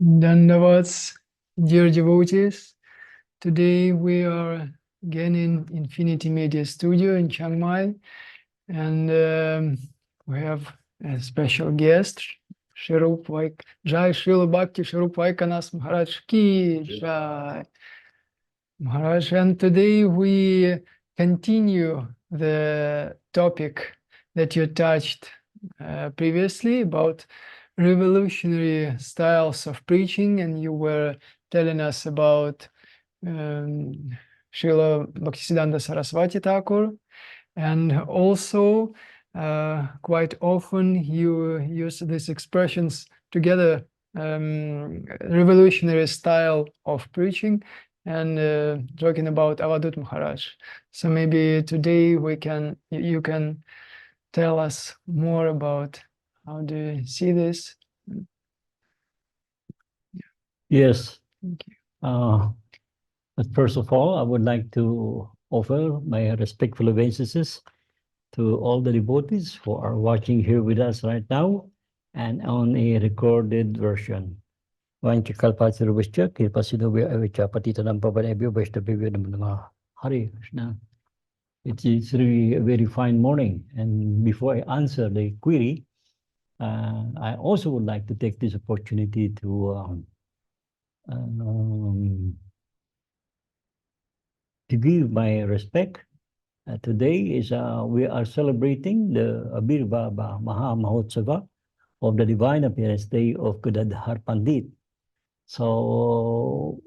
Dandavats, dear devotees. Today we are again in Infinity Media Studio in Chiang Mai, and we have a special guest, Jai Srila Bhakti Swarup Vaikhanas Maharaj Ki Jai Maharaj. And today we continue the topic that you touched previously about revolutionary styles of preaching, and you were telling us about Srila Bhaktisiddhanta Saraswati Thakur, and also quite often you use these expressions together, revolutionary style of preaching, and talking about Avadhut Maharaj. So maybe today you can tell us more about how do you see this? Yes. Thank you. But first of all, I would like to offer my respectful obeisances to all the devotees who are watching here with us right now and on a recorded version. Hare Krishna. It is really a very fine morning, and before I answer the query, I also would like to take this opportunity to give my respect. Today is we are celebrating the Abhirbhava Maha of the Divine Appearance Day of Gadadhar Pandit. So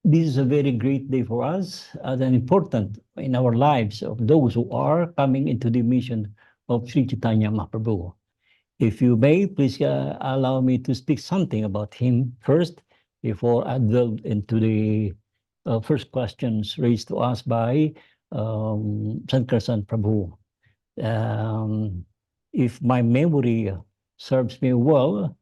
this is a very great day for us and important in our lives of those who are coming into the mission of Sri Chaitanya Mahaprabhu. If you may, please allow me to speak something about him first before I delve into the first questions raised to us by Sankirtana Prabhu. If my memory serves me well,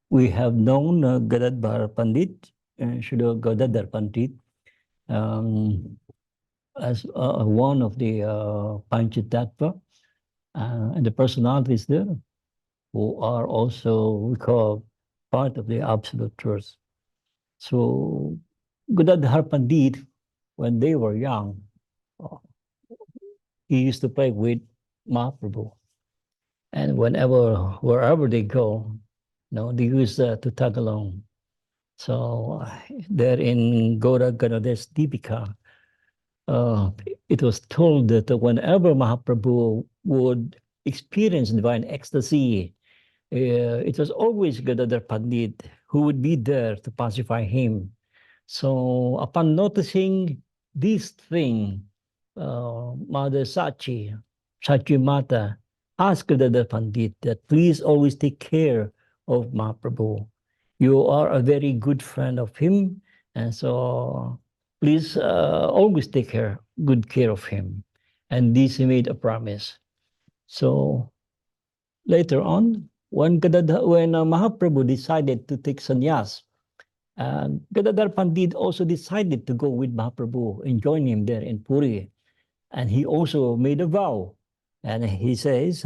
we have known Gadadhar Pandit, Sri Gadadhar Pandit, as one of the Panchatattva, and the personalities there who are also, we call, part of the Absolute Truth. So Gadadhar Pandit, when they were young, he used to play with Mahaprabhu. And wherever they go, they used to tag along. So there in Gaura-Gadadhar's Deepika, it was told that whenever Mahaprabhu would experience divine ecstasy, it was always Gadadhar Pandit who would be there to pacify him. So upon noticing this thing, Mother Sachi Mata, asked Gadadhar Pandit that please always take care of Mahaprabhu. You are a very good friend of him, and so please always take good care of him. And this he made a promise. So later on, when Mahaprabhu decided to take sannyas, Gadadhar Pandit also decided to go with Mahaprabhu and join him there in Puri. And he also made a vow. And he says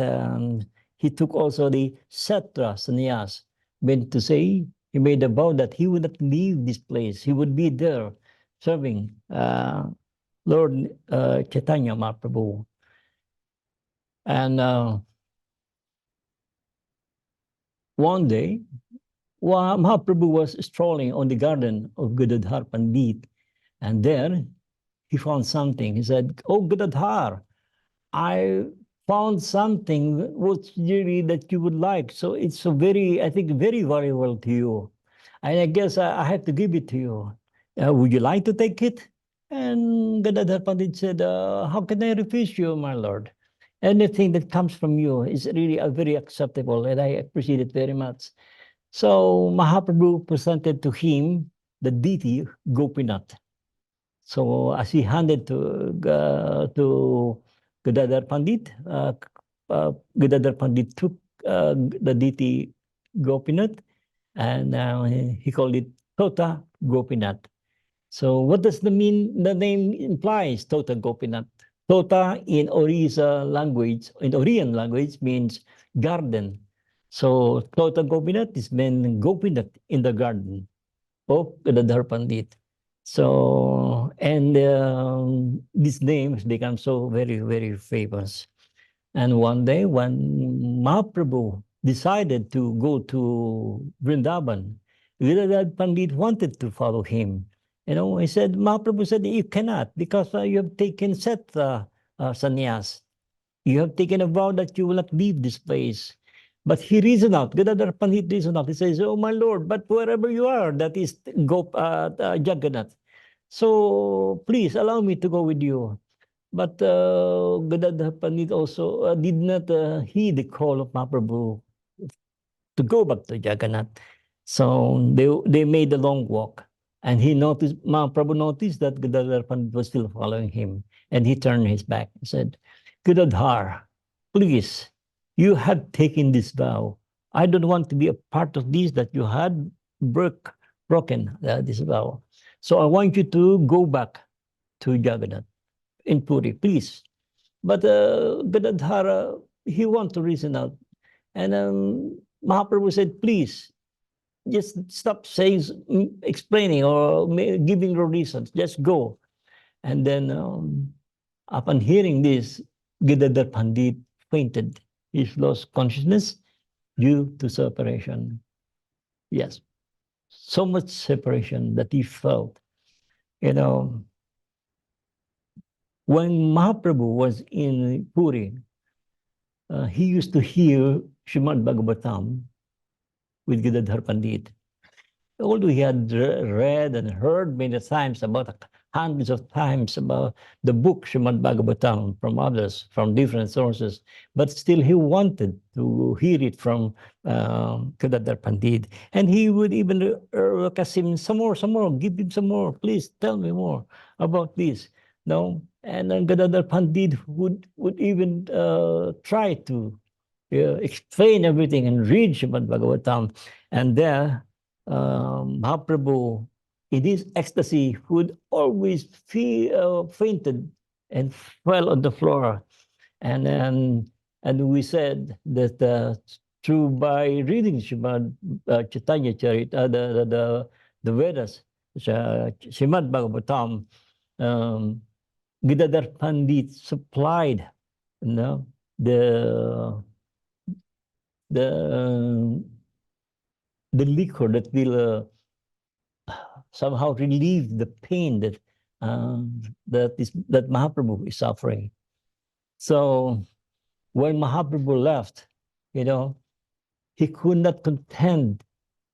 he took also the Satra sannyas, meant to say he made a vow that he would not leave this place. He would be there serving Lord Chaitanya Mahaprabhu. And one day, while Mahaprabhu was strolling on the garden of Gadadhar Pandit, and there he found something. He said, "Oh, Gadadhar, I found something which really that you would like. So it's I think, very valuable to you. And I guess I have to give it to you. Would you like to take it?" And Gadadhar Pandit said, "How can I refuse you, my lord? Anything that comes from you is really very acceptable, and I appreciate it very much." So Mahaprabhu presented to him the deity Gopinath. So as he handed to Gadadhar Pandit, Gadadhar Pandit took the deity Gopinath, and he called it Tota Gopinath. So what does the name implies, Tota Gopinath? Tota in Orissa language, in Oriyan language, means garden. So Tota Gopinath is meant Gopinath in the garden of Gadadhar Pandit. So, and this name has become so very, very famous. And one day when Mahaprabhu decided to go to Vrindavan, Gadadhar Pandit wanted to follow him. He said, Mahaprabhu said, you cannot because you have taken set sannyas. You have taken a vow that you will not leave this place. But he reasoned out, Gadadhar Pandit reasoned out. He says, oh my Lord, but wherever you are, that is Jagannath. So please allow me to go with you. But Gadadhar Pandit also did not heed the call of Mahaprabhu to go back to Jagannath. So they made a long walk. And Mahaprabhu noticed that Gadadhar Pandit was still following him. And he turned his back and said, Gadadhar, please, you have taken this vow. I don't want to be a part of this that you had broken this vow. So I want you to go back to Jagannath in Puri, please. But Gadadhar, he wanted to reason out. And Mahaprabhu said, please, just stop saying, explaining or giving no reasons. Just go. And then upon hearing this, Gadadhar Pandit fainted. He lost consciousness due to separation. Yes, so much separation that he felt. When Mahaprabhu was in Puri, he used to hear Srimad Bhagavatam with Gadadhar Pandit. Although he had read and heard many times hundreds of times about the book Srimad Bhagavatam from others, from different sources, but still he wanted to hear it from Gadadhar Pandit. And he would even ask him some more, give him some more, please tell me more about this. No? And then Gadadhar Pandit would even try to explain everything and read Srimad Bhagavatam. And there, Mahaprabhu, in his ecstasy, would always fainted and fell on the floor. And we said that through by reading Srimad Chaitanya Charita, the Vedas, Srimad Bhagavatam, Gadadhar Pandit supplied the liquor that will somehow relieve the pain that Mahaprabhu is suffering. So when Mahaprabhu left, he could not contend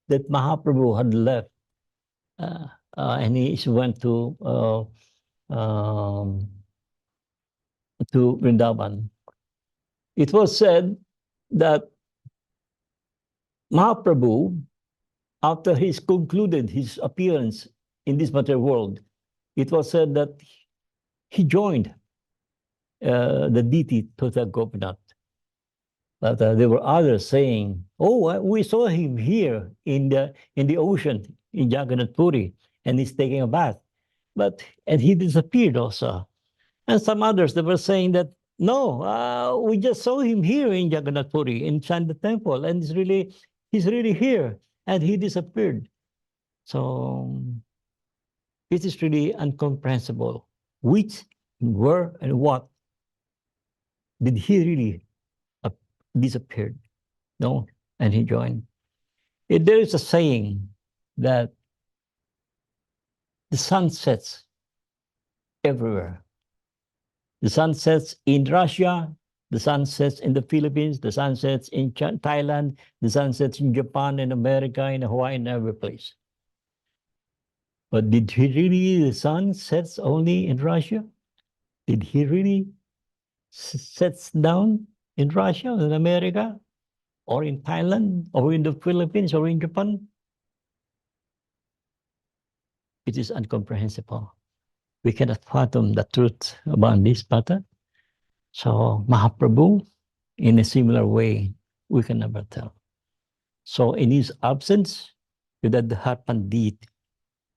that Mahaprabhu had left, and he went to Vrindavan. It was said that Mahaprabhu, after he's concluded his appearance in this material world, it was said that he joined the deity Tota Gopinath. But there were others saying, "Oh, we saw him here in the ocean in Jagannath Puri, and he's taking a bath." And he disappeared also. And some others that were saying that, "No, we just saw him here in Jagannath Puri inside the temple, and he's really here." And he disappeared. So it is really incomprehensible. Which, where, and what did he really disappeared? No, and he joined. There is a saying that the sun sets everywhere. The sun sets in Russia, the sun sets in the Philippines, the sun sets in Thailand, the sun sets in Japan, in America, in Hawaii, in every place. But did the sun sets only in Russia? Did he really sets down in Russia, in America, or in Thailand, or in the Philippines, or in Japan? It is incomprehensible. We cannot fathom the truth about this matter. So Mahaprabhu, in a similar way, we can never tell. So in his absence, Gadadhar Pandit,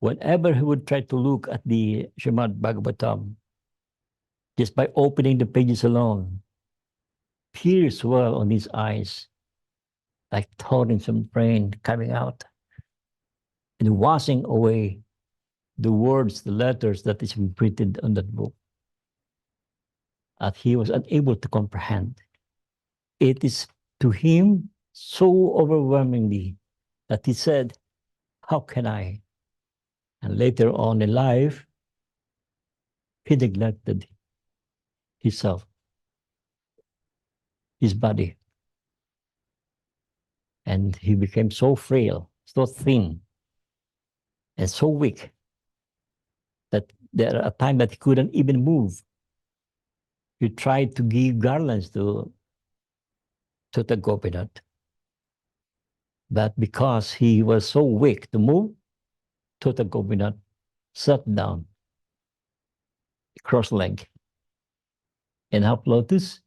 whenever he would try to look at the Srimad Bhagavatam, just by opening the pages alone, tears well on his eyes. like torrents of rain coming out and washing away the words, the letters that is printed on that book, that he was unable to comprehend. It is to him so overwhelmingly that he said, how can I? And later on in life, he neglected himself, his body. And he became so frail, so thin, and so weak that there are a time that he couldn't even move. He tried to give garlands to the Gopinath. But because he was so weak to move, Tota Gopinath sat down, cross-legged, and half lotus,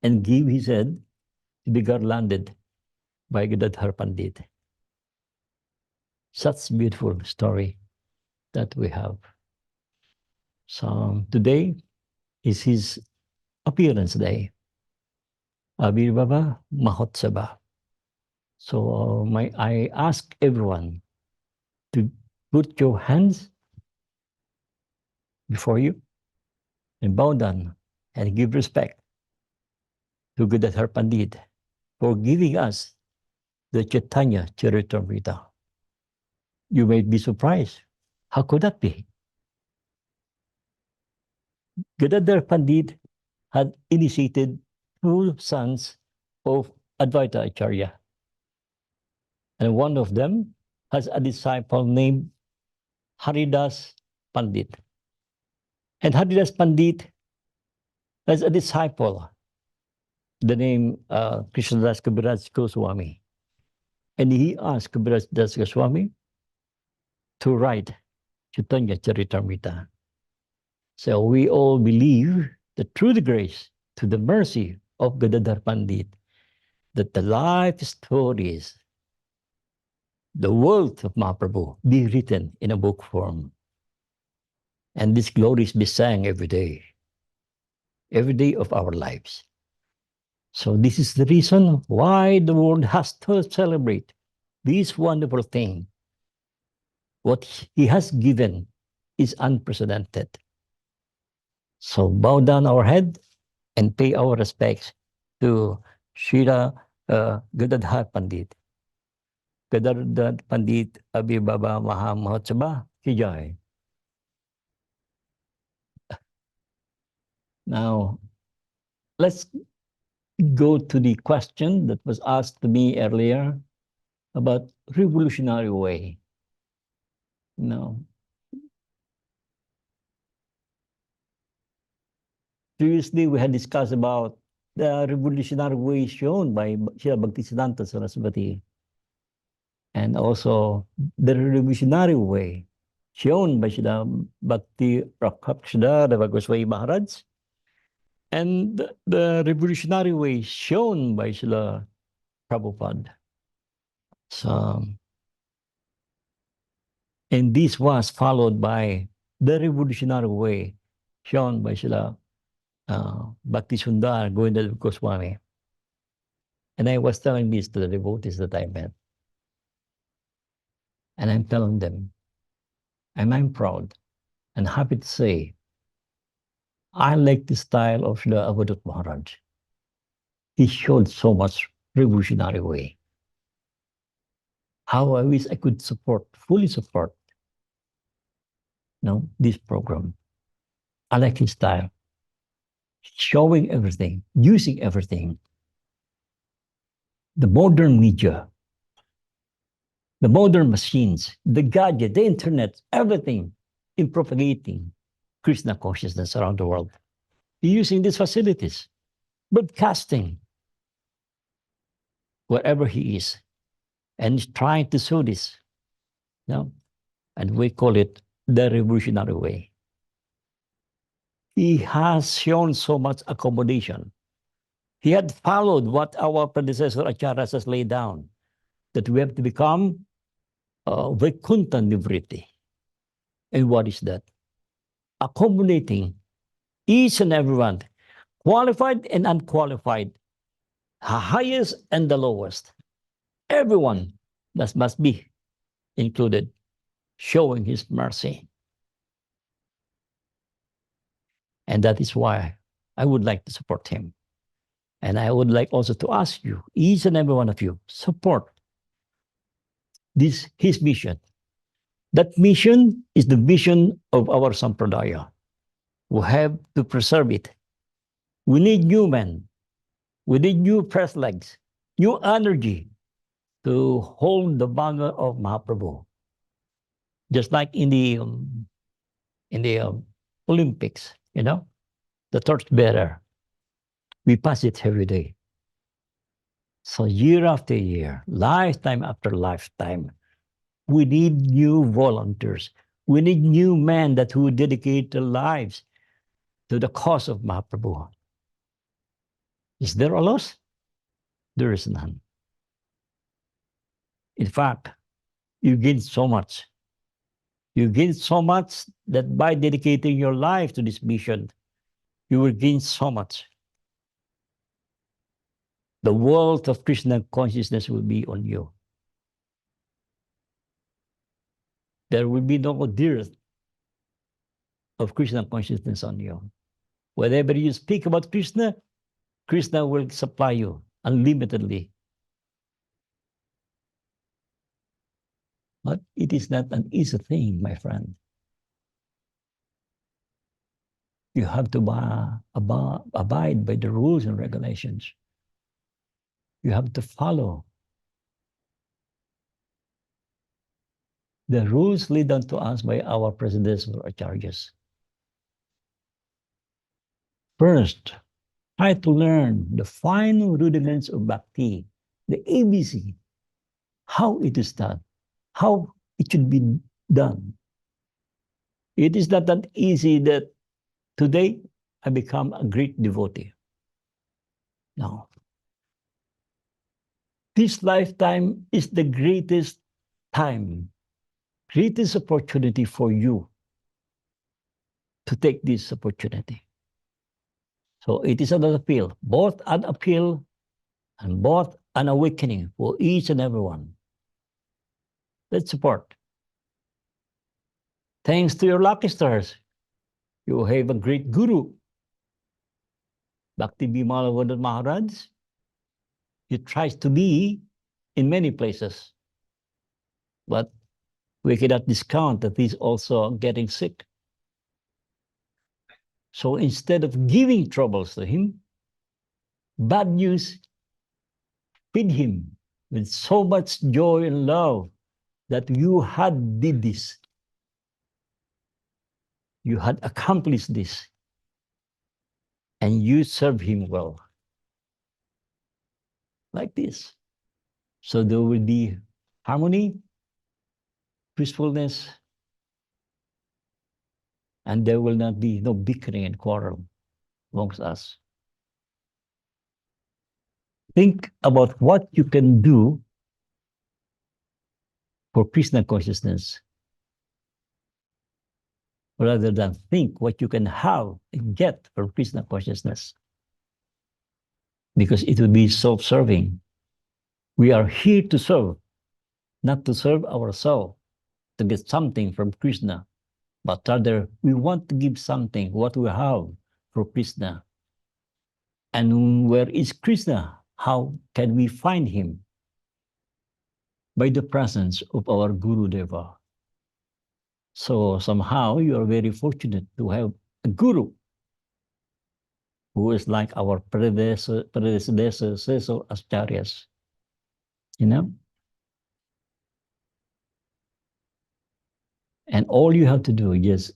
and gave his head to be garlanded by Gadadhar Pandit. Such beautiful story that we have. So today is his appearance day, Abhirbhava Mahotsava. So I ask everyone to put your hands before you and bow down and give respect to Gadadhar Pandit for giving us the Chaitanya Charitamrita. You may be surprised. How could that be? Gadadhar Pandit had initiated 2 sons of Advaita Acharya. And one of them has a disciple named Haridas Pandit. And Haridas Pandit has a disciple, the name Krishnadas Kaviraj Goswami. And he asked Kaviraj Das Goswami to write Chaitanya Charitamrita. So we all believe that through the grace, to the mercy of Gadadhar Pandit, that the life stories, the wealth of Mahaprabhu be written in a book form. And these glories be sang every day of our lives. So this is the reason why the world has to celebrate this wonderful thing. What he has given is unprecedented. So bow down our head and pay our respects to Srila Gadadhar Pandit. Gadadhar Pandit Abhirbhava Mahotsava Ki Jai. Now, let's go to the question that was asked to me earlier about revolutionary way. No. Previously, we had discussed about the revolutionary way shown by Srila Bhaktisiddhanta Saraswati, and also the revolutionary way shown by Srila Bhakti Rakshadhara Goswami Maharaj, and the revolutionary way shown by Srila Prabhupada. So, and this was followed by the revolutionary way shown by Srila Bhakti Sundar Govinda Goswami. And I was telling this to the devotees that I met. And I'm telling them, and I'm proud and happy to say, I like the style of Srila Avadhut Maharaj. He showed so much revolutionary way. How I wish I could fully support, this program. I like his style. Showing everything, using everything. The modern media, the modern machines, the gadget, the internet, everything in propagating Krishna consciousness around the world. Using these facilities, broadcasting wherever he is, and trying to show this. And we call it the revolutionary way. He has shown so much accommodation. He had followed what our predecessor Acharyas has laid down, that we have to become vaikuntha-vritti. And what is that? Accommodating each and everyone, qualified and unqualified, the highest and the lowest. everyone that must be included, showing his mercy. And that is why I would like to support him. And I would like also to ask you, each and every one of you, support his mission. That mission is the vision of our Sampradaya. We have to preserve it. We need new men. We need new press legs, new energy to hold the banner of Mahaprabhu. Just like in the Olympics, the torchbearer, we pass it every day. So year after year, lifetime after lifetime, we need new volunteers. We need new men that who dedicate their lives to the cause of Mahaprabhu. Is there a loss? There is none. In fact, you gain so much. You gain so much that by dedicating your life to this mission, you will gain so much. The world of Krishna consciousness will be on you. There will be no dearth of Krishna consciousness on you. Whenever you speak about Krishna, Krishna will supply you unlimitedly. But it is not an easy thing, my friend. You have to abide by the rules and regulations. You have to follow. The rules laid down to us by our presidents or acharyas. First, try to learn the final rudiments of bhakti, the ABC, how it is done, how it should be done. It is not that easy that today I become a great devotee. No. This lifetime is the greatest time, greatest opportunity for you to take this opportunity. So it is an appeal, both an appeal and both an awakening for each and everyone. Let's support. Thanks to your lucky stars, you have a great guru, Bhakti Bimal Avadhut Maharaj. He tries to be in many places, but we cannot discount that he's also getting sick. So instead of giving troubles to him, bad news, feed him with so much joy and love that you had did this. You had accomplished this. And you serve him well. Like this. So there will be harmony, peacefulness, and there will not be no bickering and quarrel amongst us. Think about what you can do for Krishna consciousness, rather than think what you can have and get for Krishna consciousness. Because it will be self-serving. We are here to serve, not to serve ourselves, to get something from Krishna, but rather we want to give something, what we have for Krishna. And where is Krishna? How can we find him? By the presence of our Guru Deva. So somehow you are very fortunate to have a Guru who is like our predecessors acharyas, And all you have to do is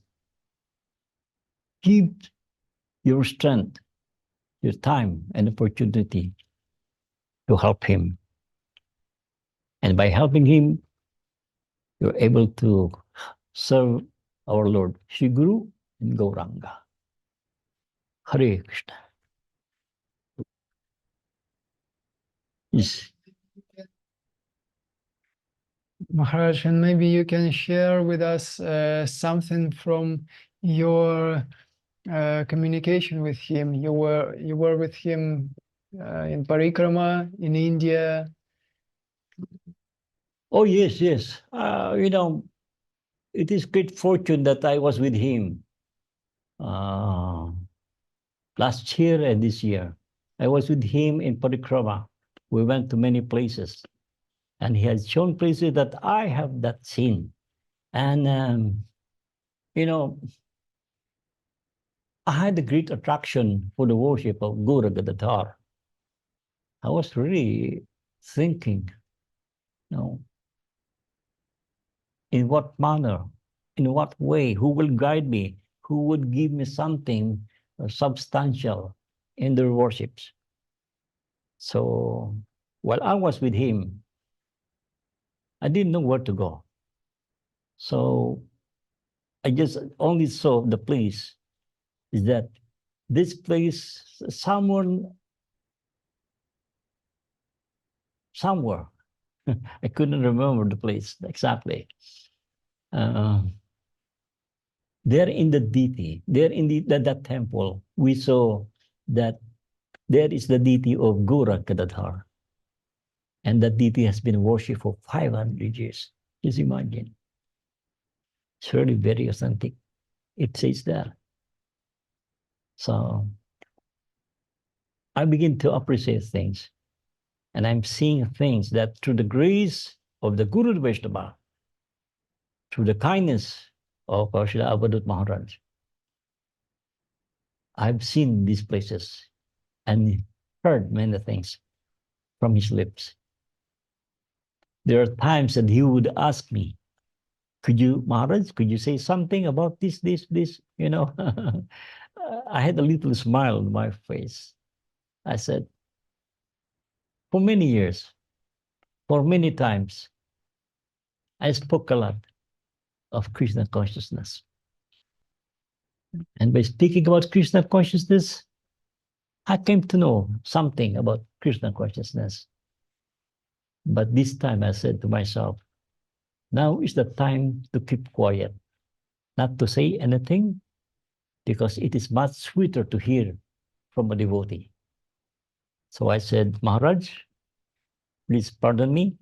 give your strength, your time and opportunity to help him. And by helping him, you're able to serve our Lord Shri Guru and Gauranga. Hare Krishna. Yes. Maharaj, and maybe you can share with us something from your communication with him. You were with him in Parikrama in India. Oh, yes, yes. It is great fortune that I was with him uh, last year and this year. I was with him in Parikrama. We went to many places, and he has shown places that I have not seen. And, you know, I had a great attraction for the worship of Gaura-Gadadhar. I was really thinking, you know, in what manner, in what way, who will guide me, who would give me something substantial in their worships. So while I was with him, I didn't know where to go. So I just only saw the place is that this place, somewhere, I couldn't remember the place exactly. Uh, there in the deity, there in that temple, we saw that there is the deity of Gaura-Gadadhar. And that deity has been worshipped for 500 years. Just imagine. It's really very authentic. It says there. So I begin to appreciate things. And I'm seeing things that through the grace of the Guru Vaishnava, through the kindness of Srila Avadhut Maharaj, I've seen these places and heard many things from his lips. There are times that he would ask me, Maharaj, could you say something about this? I had a little smile on my face. I said, for many years, for many times, I spoke a lot of Krishna consciousness. And by speaking about Krishna consciousness, I came to know something about Krishna consciousness. But this time I said to myself, now is the time to keep quiet, not to say anything, because it is much sweeter to hear from a devotee. So I said, Maharaj, please pardon me.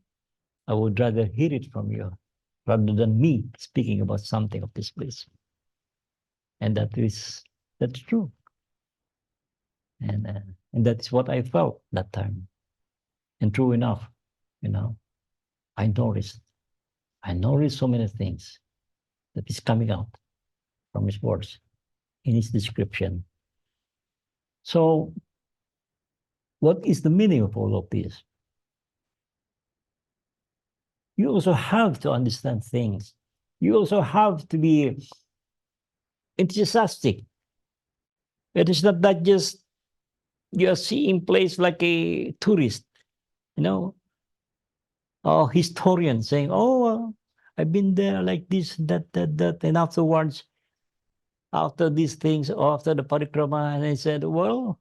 I would rather hear it from you rather than me speaking about something of this place. And that's true. And that's what I felt that time. And true enough, I noticed so many things that is coming out from his words in his description. So what is the meaning of all of this? You also have to understand things. You also have to be enthusiastic. It is not that just you're seeing place like a tourist, or historian saying, oh, I've been there like this, that. And afterwards, after these things, after the parikrama, and I said, well,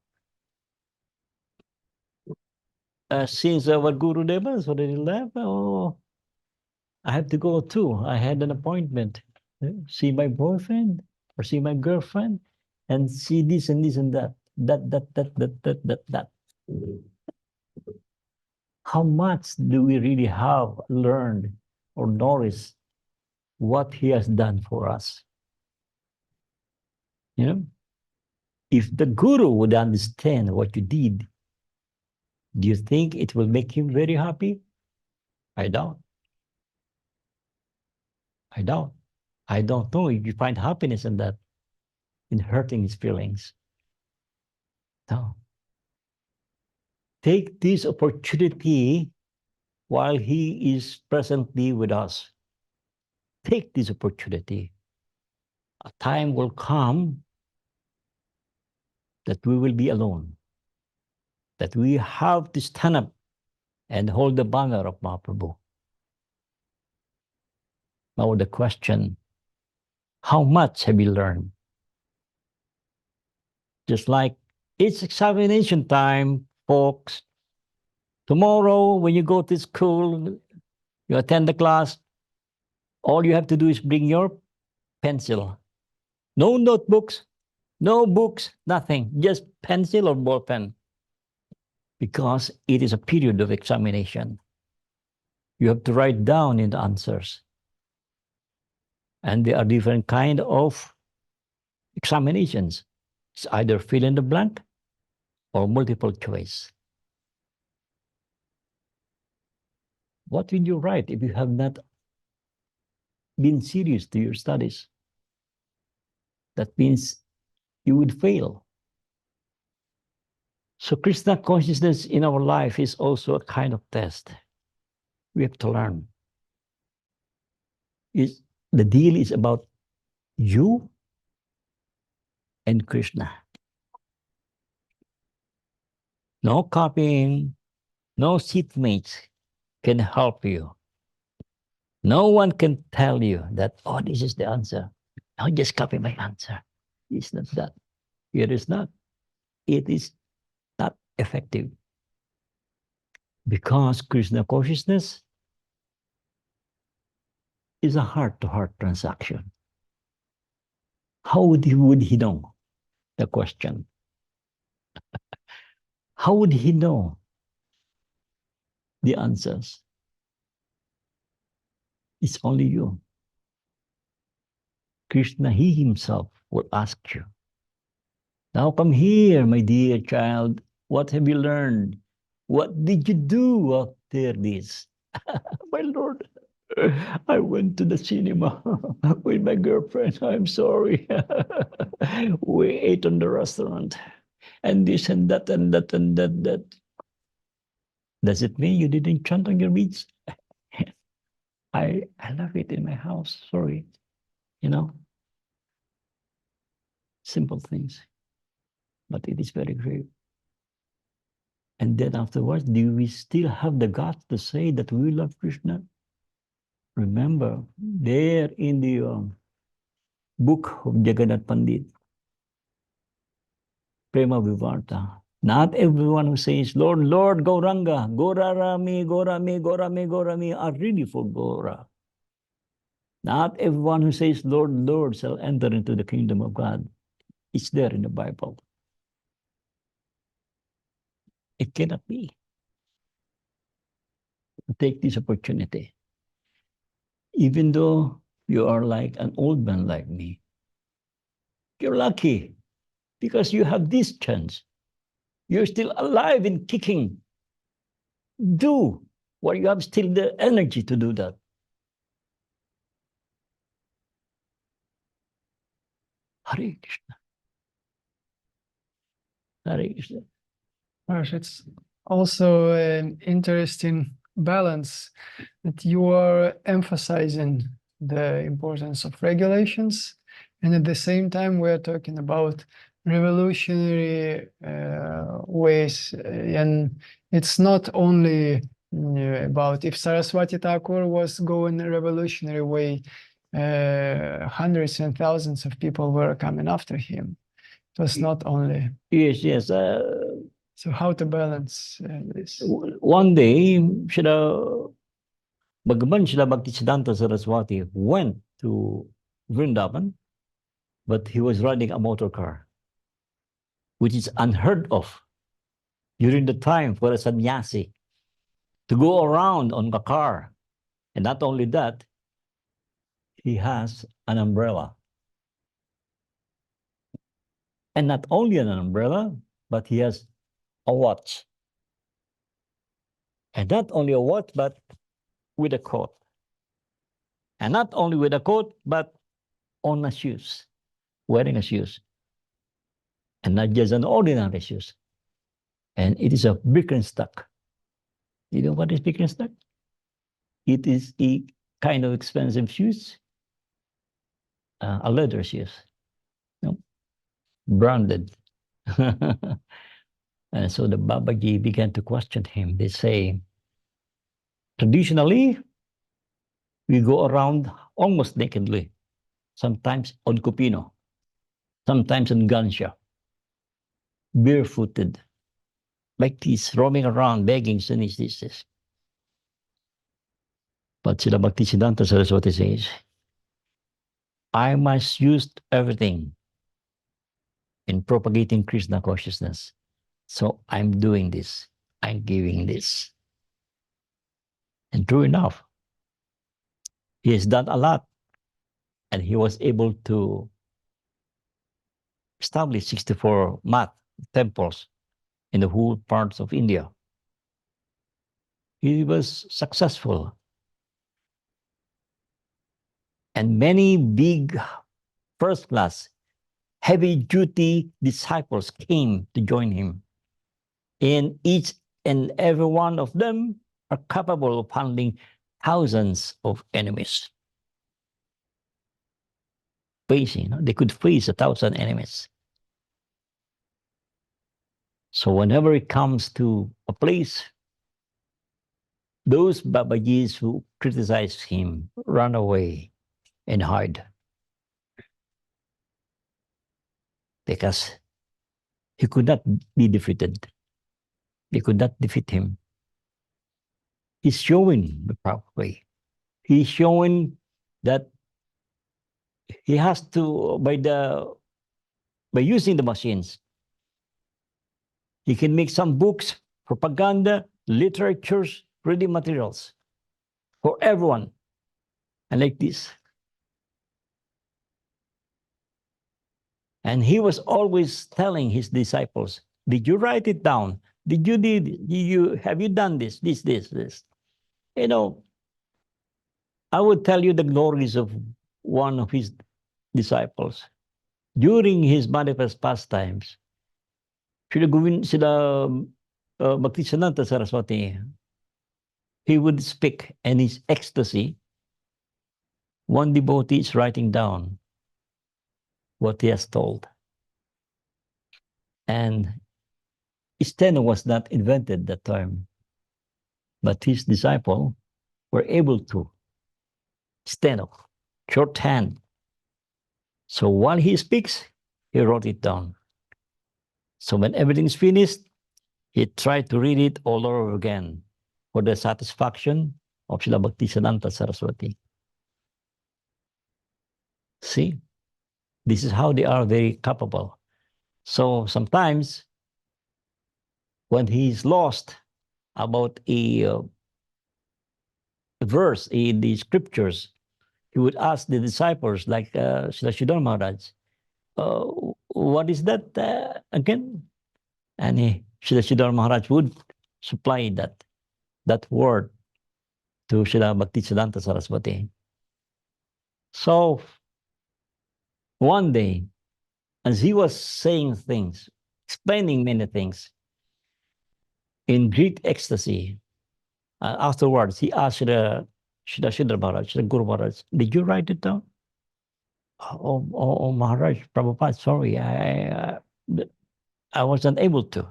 since our Guru Deva has already left, oh, I have to go too. I had an appointment. See my boyfriend or see my girlfriend and see this and this and that. That. How much do we really have learned or noticed what he has done for us? If the Guru would understand what you did, do you think it will make him very happy? I doubt. I don't know if you find happiness in that, in hurting his feelings. No. Take this opportunity while he is presently with us. Take this opportunity. A time will come that we will be alone, that we have to stand up and hold the banner of Mahaprabhu. Now the question, how much have you learned? Just like it's examination time, folks. Tomorrow, when you go to school, you attend the class, all you have to do is bring your pencil. No notebooks, no books, nothing, just pencil or ball pen. Because it is a period of examination. You have to write down in the answers. And there are different kind of examinations. It's either fill in the blank or multiple choice. What will you write if you have not been serious to your studies? That means you would fail. So Krishna consciousness in our life is also a kind of test. We have to learn. The deal is about you and Krishna. No copying, no seatmates can help you. No one can tell you that, oh, this is the answer. Now just copy my answer. It's not that. It is not. It is not effective. Because Krishna consciousness is a heart-to-heart transaction. How would he know the question? How would he know the answers? It's only you. Krishna, he himself will ask you. Now come here, my dear child. What have you learned? What did you do after this? My Lord, I went to the cinema with my girlfriend. I'm sorry. We ate on the restaurant. And this and that and that and that. Does it mean you didn't chant on your beads? I love it in my house. Sorry. You know, simple things. But it is very grave. And then afterwards, do we still have the guts to say that we love Krishna? Remember, there in the book of Gadadhar Pandit, Prema Vivarta, not everyone who says, Lord, Lord, Gauranga, Gaurarami, Gaurami, Gaurami, Gaurami, are really for Gaura. Not everyone who says, Lord, Lord, shall enter into the kingdom of God. It's there in the Bible. It cannot be. Take this opportunity. Even though you are like an old man like me, you're lucky because you have this chance. You're still alive and kicking. Do what you have still the energy to do that. Hare Krishna. Hare Krishna. Maharaj, it's also an interesting balance that you are emphasizing the importance of regulations, and at the same time we are talking about revolutionary ways, and it's not only about if Saraswati Thakur was going a revolutionary way, hundreds and thousands of people were coming after him. It was not only. Yes. So how to balance this? One day, Bhagavan Srila Bhaktisiddhanta Saraswati went to Vrindavan, but he was riding a motor car, which is unheard of during the time for a sannyasi to go around on a car. And not only that, he has an umbrella. And not only an umbrella, but he has a watch. And not only a watch, but with a coat. And not only with a coat, but on a shoes, wearing a shoes. And not just an ordinary shoes. And it is a Birkenstock. You know what is Birkenstock? It is a kind of expensive shoes, a leather shoes, no? Branded. And so the Babaji began to question him. They say, traditionally, we go around almost nakedly, sometimes on Cupino, sometimes on Gansha, barefooted, like this, roaming around, begging, this. But Srila Bhaktisiddhanta Saraswati says, I must use everything in propagating Krishna consciousness. So I'm doing this. I'm giving this. And true enough, he has done a lot, and he was able to establish 64 math temples in the whole parts of India. He was successful. And many big, first class, heavy duty disciples came to join him. And each and every one of them are capable of handling thousands of enemies. They could face 1,000 enemies. So whenever it comes to a place, those Babajis who criticize him run away and hide, because he could not be defeated. They could not defeat him. He's showing the proper way. He's showing that he has to, by using the machines, he can make some books, propaganda, literatures, reading materials for everyone. And like this. And he was always telling his disciples, did you write it down? Have you done this? You know, I would tell you the glories of one of his disciples. During his manifest pastimes, sila Bhaktisiddhanta Saraswati, he would speak, and his ecstasy, one devotee is writing down what he has told. And steno was not invented that time, but his disciple were able to steno, shorthand. So while he speaks, he wrote it down. So when everything's finished, he tried to read it all over again for the satisfaction of Srila Bhaktisiddhanta Saraswati. See, this is how they are very capable. So sometimes when he's lost about a verse in the scriptures, he would ask the disciples, like Srila Gadadhar Maharaj, what is that again? And Srila Gadadhar Maharaj would supply that word to Srila Bhaktisiddhanta Saraswati. So one day, as he was saying things, explaining many things, in great ecstasy, afterwards he asked Srila Gadadhar Maharaj, Srila Guru Maharaj, did you write it down? Oh, Maharaj, Prabhupada, sorry, I wasn't able to.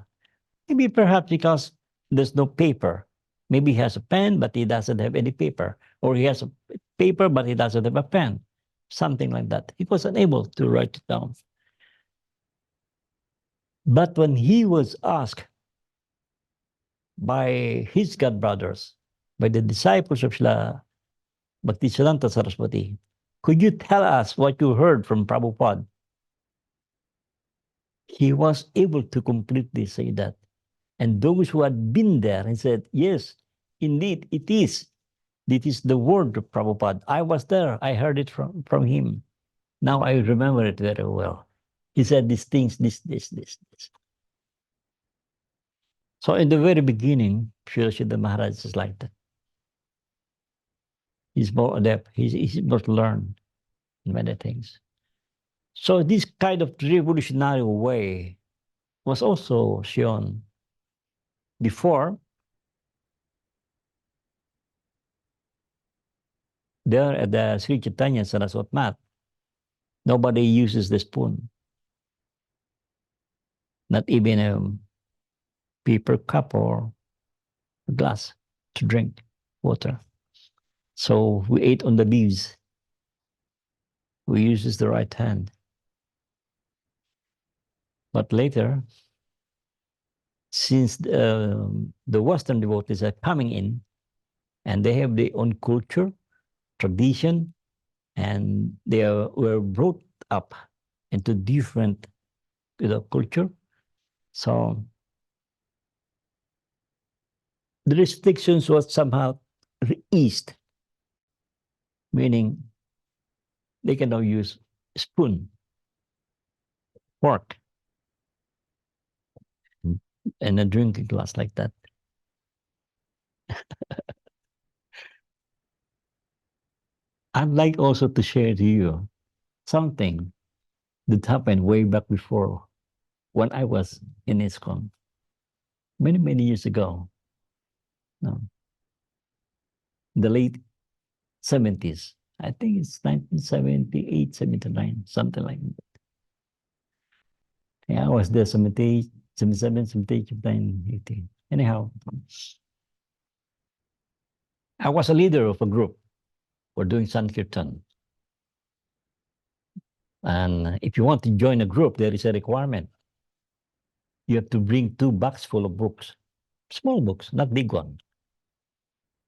Maybe perhaps because there's no paper. Maybe he has a pen, but he doesn't have any paper. Or he has a paper, but he doesn't have a pen. Something like that. He was unable to write it down. But when he was asked by his god brothers, by the disciples of Srila Bhaktisiddhanta Saraswati, could you tell us what you heard from Prabhupada? He was able to completely say that. And those who had been there and said, yes, indeed, it is. This is the word of Prabhupada. I was there. I heard it from him. Now I remember it very well. He said these things, this. So in the very beginning, Srila Gadadhar Maharaj is like that. He's more adept. He's more learned in many things. So this kind of revolutionary way was also shown before. There at the Sri Chaitanya Saraswat mat, nobody uses the spoon. Not even a paper cup or a glass to drink water. So we ate on the leaves. We uses the right hand. But later, since the Western devotees are coming in, and they have their own culture, tradition, and they were brought up into different culture. So the restrictions was somehow east, meaning they can now use spoon, fork, and a drinking glass like that. I'd like also to share to you something that happened way back before when I was in ISKCON many, many years ago. No, the late 70s. I think it's 1978, 79, something like that. Yeah, I was there 78, 77, 78, 79, 80. Anyhow, I was a leader of a group. We're doing sankirtan. And if you want to join a group, there is a requirement. You have to bring 2 bags full of books, small books, not big one.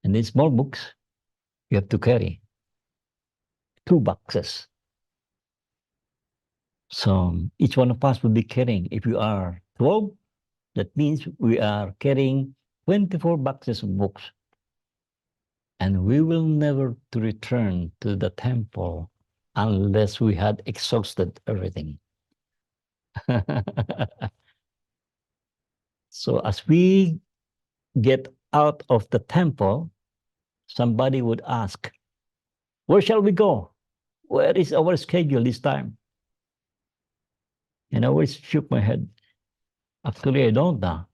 And these small books, you have to carry 2 boxes. So each one of us will be carrying, if you are 12, that means we are carrying 24 boxes of books. And we will never to return to the temple unless we had exhausted everything. So as we get out of the temple, somebody would ask, where shall we go? Where is our schedule this time? And I always shook my head. Actually, I don't know.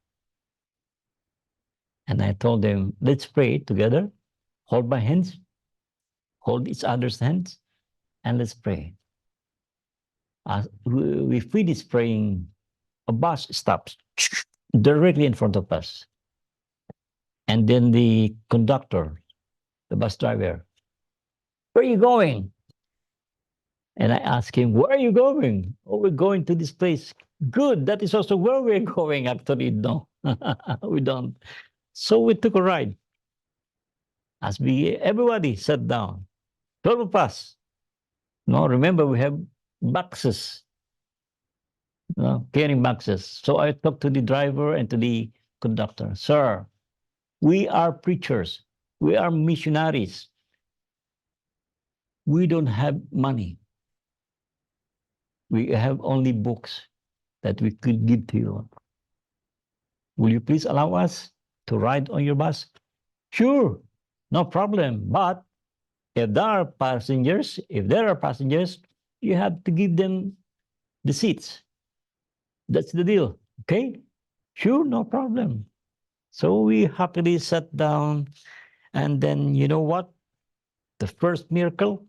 And I told them, let's pray together. Hold my hands, hold each other's hands, and let's pray. As we finish praying, a bus stops directly in front of us. And then the conductor, the bus driver, where are you going? And I asked him, where are you going? Oh, we're going to this place. Good, that is also where we're going. Actually, no, we don't. So we took a ride. As everybody sat down, 12 of us. No, remember we have boxes, carrying boxes. So I talked to the driver and to the conductor. Sir, we are preachers. We are missionaries. We don't have money. We have only books that we could give to you. Will you please allow us to ride on your bus? Sure, no problem. But if there are passengers, you have to give them the seats. That's the deal. Okay? Sure, no problem. So we happily sat down. And then, you know what? The first miracle,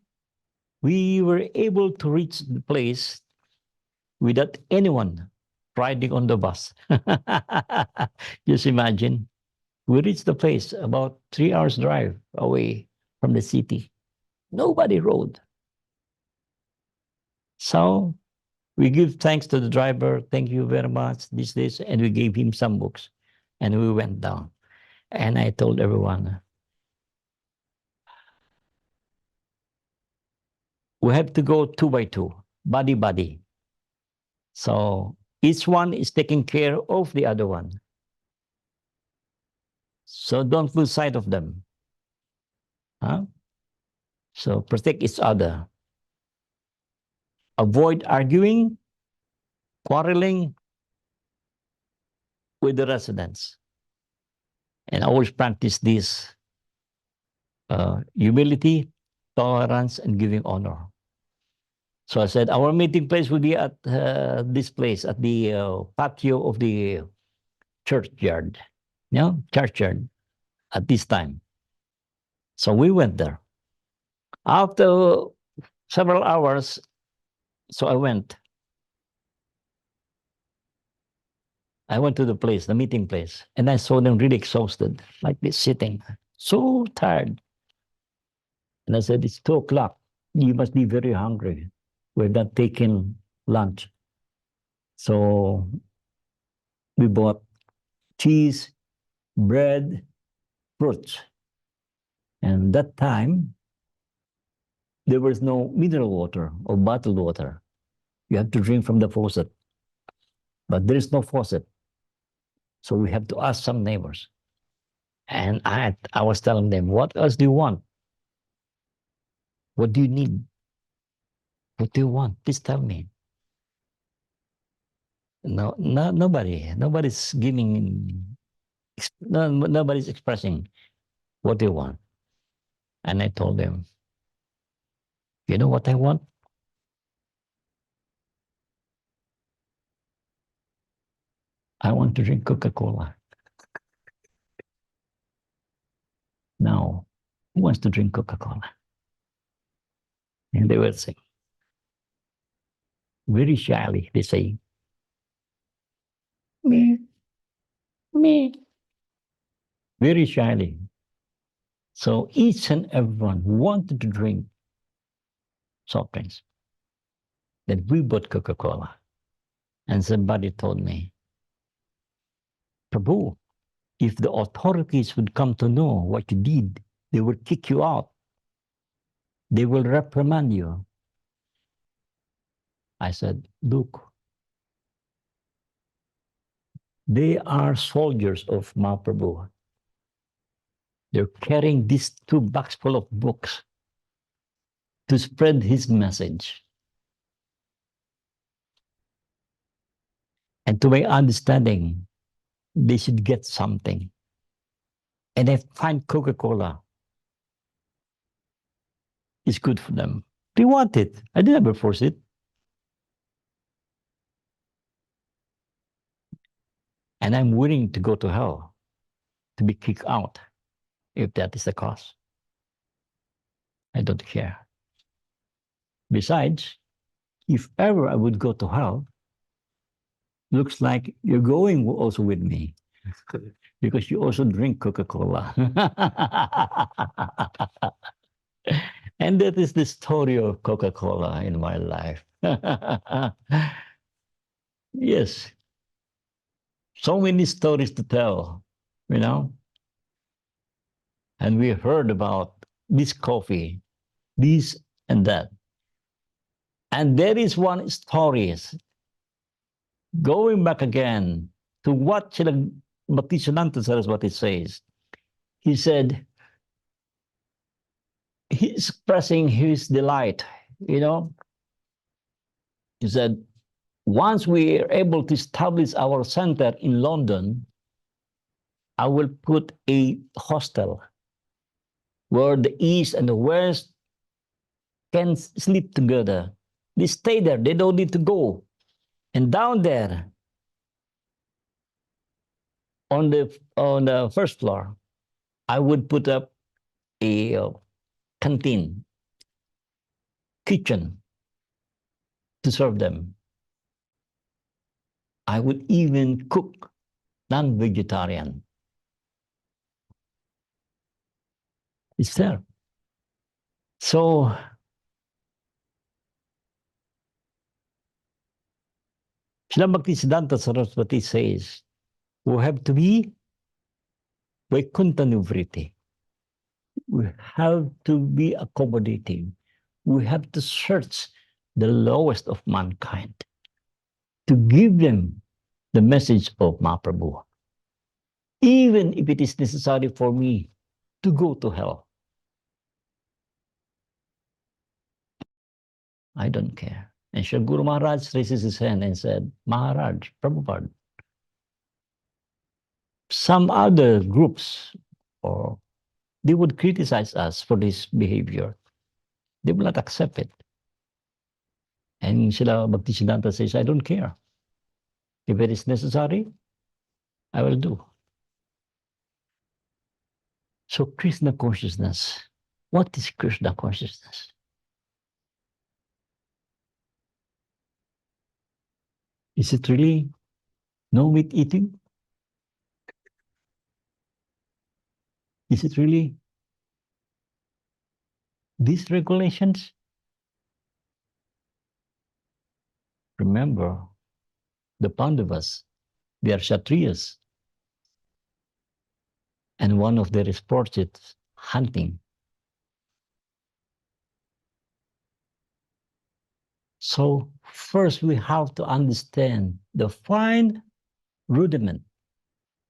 we were able to reach the place without anyone riding on the bus. Just imagine. We reached the place about 3 hours drive away from the city. Nobody rode. So we give thanks to the driver. Thank you very much. This. And we gave him some books. And we went down. And I told everyone, we have to go 2 by 2, buddy. So each one is taking care of the other one. So don't lose sight of them. Huh? So protect each other. Avoid arguing, quarreling with the residents. And always practice this humility, tolerance, and giving honor. So I said, our meeting place will be at this place, at the patio of the churchyard. Churchyard at this time. So we went there. After several hours, so I went to the place, the meeting place, and I saw them really exhausted, like this, sitting, so tired. And I said, it's 2 o'clock. You must be very hungry. We're not taking lunch. So we bought cheese, bread, fruits. And that time, there was no mineral water or bottled water. You have to drink from the faucet. But there is no faucet. So we have to ask some neighbors. And I was telling them, what else do you want? What do you need? What do you want? Please tell me. No, nobody's giving, nobody's expressing what they want. And I told them, you know what I want? I want to drink Coca-Cola. Now, who wants to drink Coca-Cola? And they were saying, very shyly, they say, me, me, very shyly. So each and everyone wanted to drink soft drinks. Then we bought Coca-Cola. And somebody told me, Prabhu, if the authorities would come to know what you did, they will kick you out. They will reprimand you. I said, look, they are soldiers of Mahaprabhu. They're carrying these 2 bags full of books to spread his message. And to my understanding, they should get something. And I find Coca-Cola is good for them. They want it. I didn't ever force it. And I'm willing to go to hell to be kicked out if that is the cause. I don't care. Besides, if ever I would go to hell, looks like you're going also with me because you also drink Coca-Cola. And that is the story of Coca-Cola in my life. Yes. So many stories to tell, you know. And we heard about this coffee, this and that. And there is one story, going back again to what Srila Bhaktisiddhanta Saraswati says. He said, he's expressing his delight, you know. He said, once we are able to establish our center in London, I will put a hostel where the East and the West can sleep together. They stay there. They don't need to go. And down there, on the first floor, I would put up a canteen, kitchen to serve them. I would even cook non-vegetarian. It's there. So Srila Bhaktisiddhanta Saraswati says, we have to be vaikuntha-vritti. We have to be accommodating. We have to search the lowest of mankind to give them the message of Mahaprabhu. Even if it is necessary for me to go to hell. I don't care. And Sri Guru Maharaj raises his hand and said, Maharaj, Prabhupada, some other groups, or they would criticize us for this behavior. They will not accept it. And Srila Bhaktisiddhanta says, I don't care. If it is necessary, I will do. So Krishna consciousness, what is Krishna consciousness? Is it really no meat eating? Is it really these regulations? Remember, the Pandavas, they are Kshatriyas. And one of their sports is hunting. So first we have to understand the fine rudiment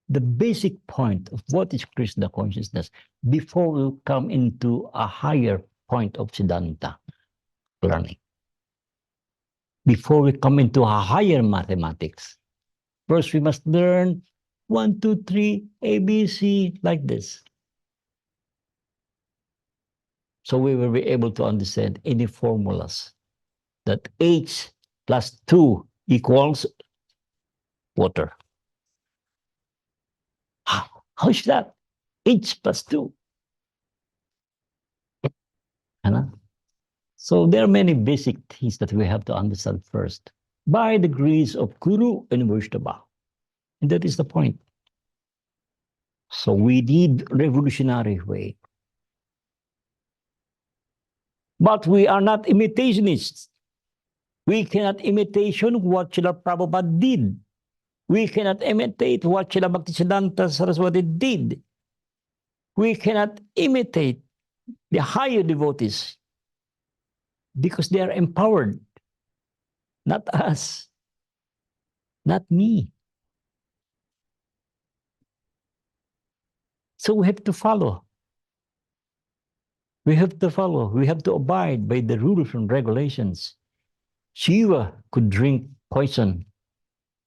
the basic point of what is Krishna consciousness before we come into a higher point of Siddhanta learning. Before we come into a higher mathematics, first we must learn 1, 2, 3, ABC, like this. So we will be able to understand any formulas that H plus 2 equals water. How is that? H plus 2. So there are many basic things that we have to understand first by the grace of Guru and Vaishnava. And that is the point. So we need revolutionary way. But we are not imitationists. We cannot imitation what Srila Prabhupada did. We cannot imitate what Srila Bhaktisiddhanta Saraswati did. We cannot imitate the higher devotees because they are empowered. Not us. Not me. So we have to follow. We have to follow. We have to abide by the rules and regulations. Shiva could drink poison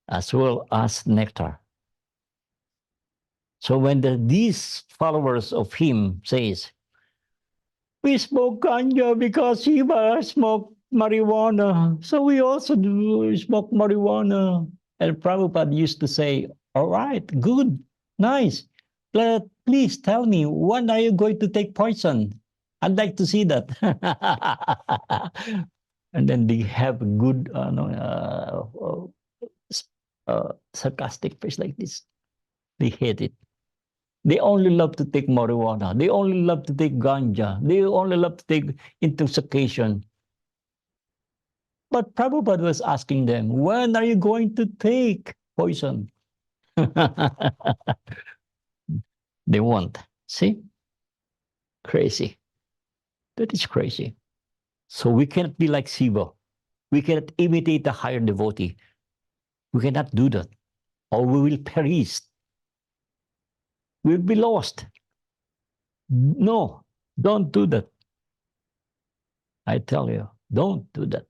as well as nectar. So when these followers of him says, we smoke ganja because Shiva smoked marijuana, so we also do smoke marijuana. And Prabhupada used to say, all right, good, nice. But please tell me, when are you going to take poison? I'd like to see that. And then they have a good sarcastic face like this. They hate it. They only love to take marijuana. They only love to take ganja. They only love to take intoxication. But Prabhupada was asking them, when are you going to take poison? They won't. See? Crazy. That is crazy. So we cannot be like Shiva. We cannot imitate the higher devotee. We cannot do that, or we will perish. We'll be lost. No, don't do that. I tell you, don't do that.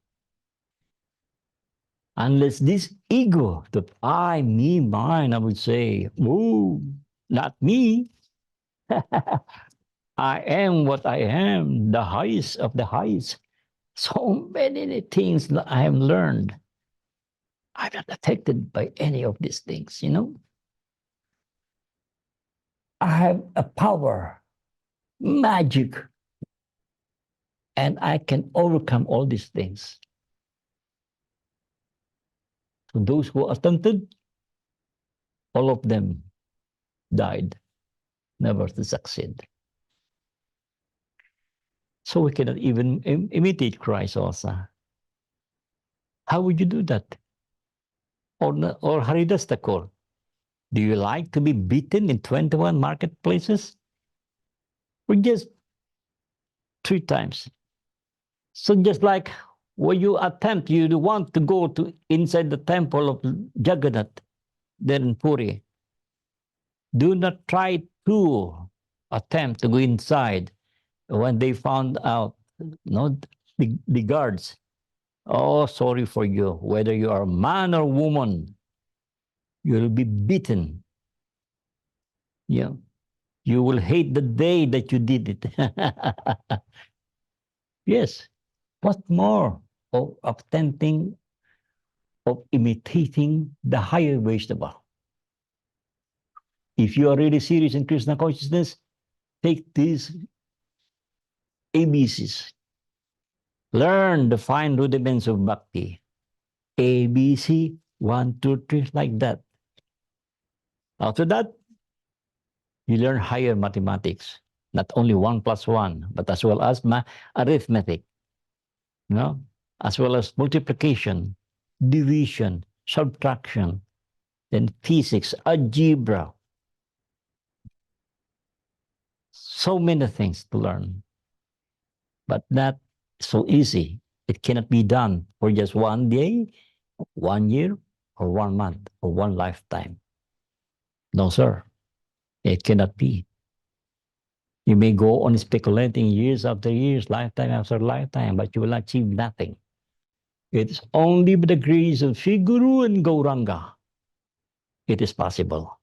Unless this ego, the I, me, mine, I would say, oh, not me. I am what I am, the highest of the highest. So many things that I have learned. I'm not affected by any of these things, you know. I have a power, magic, and I can overcome all these things. So those who attempted, all of them died, never to succeed. So we cannot even imitate Christ also. How would you do that? Or Haridas Thakur, do you like to be beaten in 21 marketplaces? Or just 3 times? So just like when you attempt, you want to go to inside the temple of Jagannath, there in Puri. Do not try to attempt to go inside. When they found out, the guards, oh, sorry for you. Whether you are man or woman, you will be beaten. Yeah. You will hate the day that you did it. Yes. What more of attempting, of imitating the higher Vaishnava? If you are really serious in Krishna consciousness, take these ABCs. Learn the fine rudiments of bhakti. ABC, 1, 2, 3, like that. After that, you learn higher mathematics. Not only 1 plus 1, but as well as arithmetic. As well as multiplication, division, subtraction, then physics, algebra. So many things to learn. But not so easy. It cannot be done for just 1 day, 1 year, or 1 month, or 1 lifetime. No, sir. It cannot be. You may go on speculating years after years, lifetime after lifetime, but you will achieve nothing. It is only by the grace of Sri Guru and Gauranga it is possible.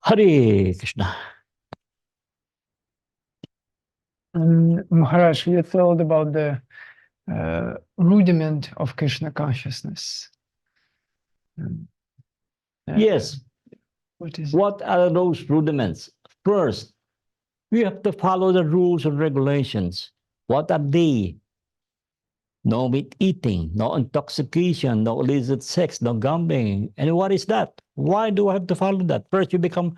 Hare Krishna. Maharaj, you told about the rudiment of Krishna consciousness. Yes. What are those rudiments? First, we have to follow the rules and regulations. What are they? No meat eating, no intoxication, no illicit sex, no gambling. And what is that? Why do I have to follow that? First, you become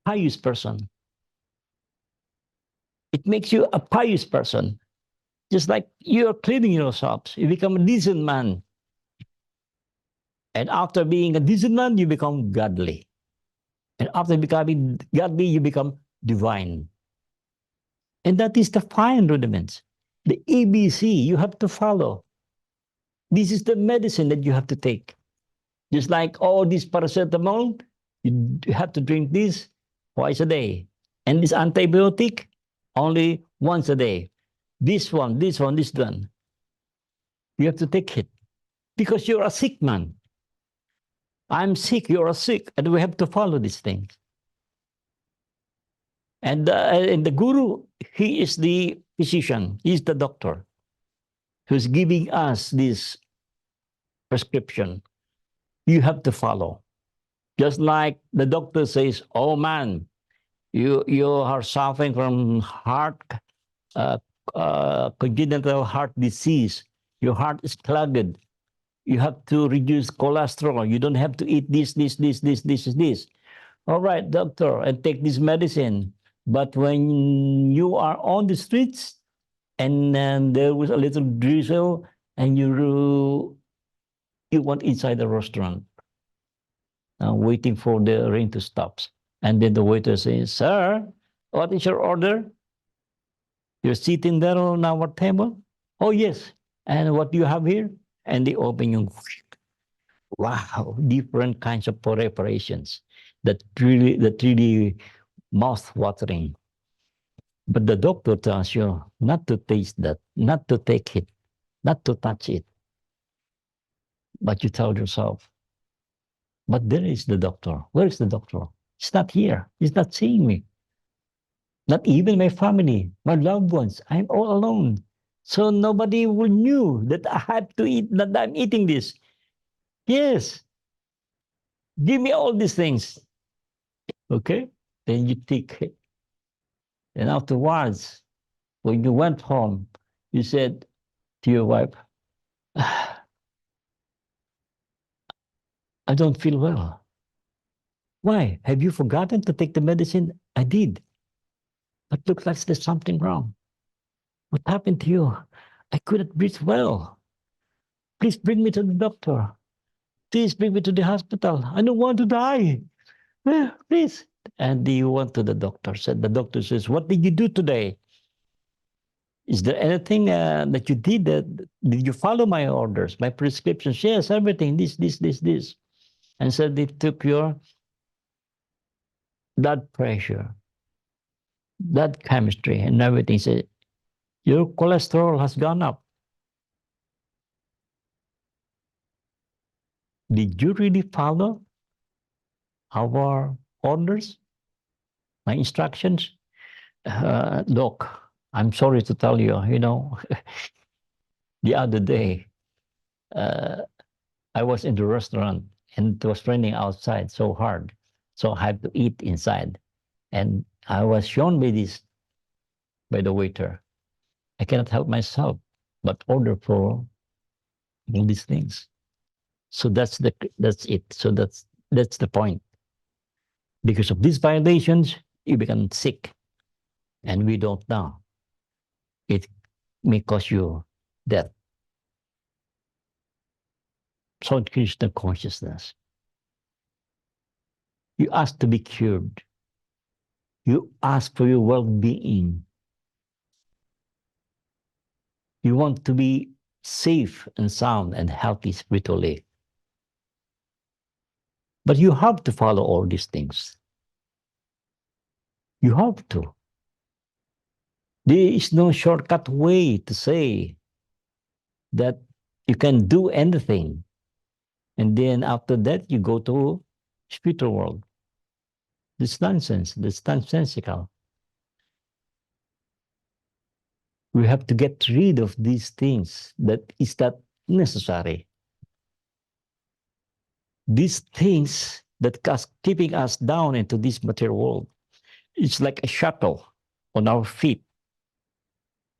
a pious person. It makes you a pious person. Just like you're cleaning yourselves, you become a decent man. And after being a decent man, you become godly. And after becoming godly, you become divine. And that is the fine rudiments. The ABC you have to follow. This is the medicine that you have to take. Just like all this paracetamol, you have to drink this twice a day. And this antibiotic, only once a day. This one. You have to take it because you're a sick man. I'm sick, you're sick, and we have to follow these things. And the guru, he is the physician, he's the doctor who's giving us this prescription. You have to follow. Just like the doctor says, oh man, you are suffering from congenital heart disease. Your heart is clogged. You have to reduce cholesterol. You don't have to eat this. All right, doctor, and take this medicine. But when you are on the streets and then there was a little drizzle and you went inside the restaurant, waiting for the rain to stop. And then the waiter says, sir, what is your order? You're sitting there on our table? Oh, yes. And what do you have here? And they open you. Wow, different kinds of preparations that really mouth-watering. But the doctor tells you not to taste that, not to take it, not to touch it. But you tell yourself, but there is the doctor. Where is the doctor? He's not here. He's not seeing me. Not even my family, my loved ones. I'm all alone. So nobody will knew that I have to eat, that I'm eating this. Yes. Give me all these things. Okay? Then you take it. And afterwards, when you went home, you said to your wife, I don't feel well. Why? Have you forgotten to take the medicine? I did. But looks like there's something wrong. What happened to you? I couldn't breathe well. Please bring me to the doctor. Please bring me to the hospital. I don't want to die. Please. And you went to the doctor. Said the doctor says, what did you do today? Is there anything that you did? Did you follow my orders, my prescriptions? Yes, everything. This. And so they took your blood pressure, blood chemistry, and everything. Said your cholesterol has gone up. Did you really follow our orders, my instructions? Look, I'm sorry to tell you, the other day, I was in the restaurant and it was raining outside so hard. So I had to eat inside. And I was shown by the waiter. I cannot help myself but order for all these things. So that's it. So that's the point. Because of these violations, you become sick. And we don't know. It may cause you death. So Krishna consciousness. You ask to be cured. You ask for your well-being. You want to be safe and sound and healthy spiritually. But you have to follow all these things. You have to. There is no shortcut way to say that you can do anything. And then after that, you go to spiritual world. This nonsense. This nonsensical. We have to get rid of these things that is not necessary. These things that keeping us down into this material world. It's like a shuttle on our feet.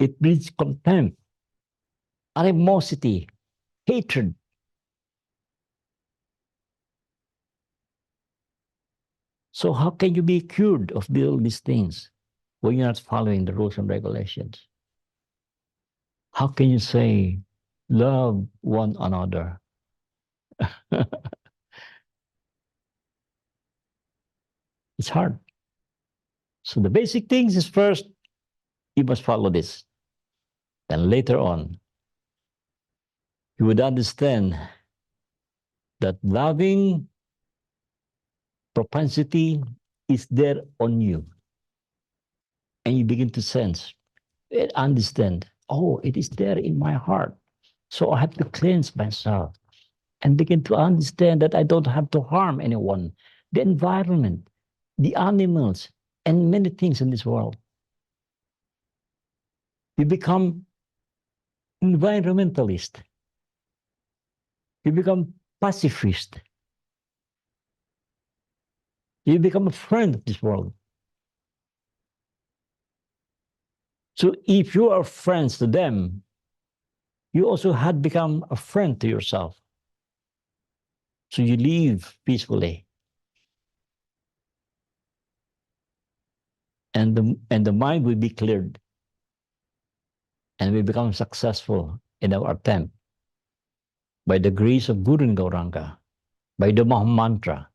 It breeds contempt, animosity, hatred. So how can you be cured of all these things when you're not following the rules and regulations? How can you say, love one another? It's hard. So the basic things is first, you must follow this. Then later on, you would understand that loving propensity is there on you. And you begin to sense, understand, oh, it is there in my heart. So I have to cleanse myself and begin to understand that I don't have to harm anyone, the environment, the animals, and many things in this world. You become environmentalist. You become pacifist. You become a friend of this world. So if you are friends to them, you also had become a friend to yourself. So you live peacefully. And the mind will be cleared. And we become successful in our attempt by the grace of Guru and Gauranga, by the Mahamantra.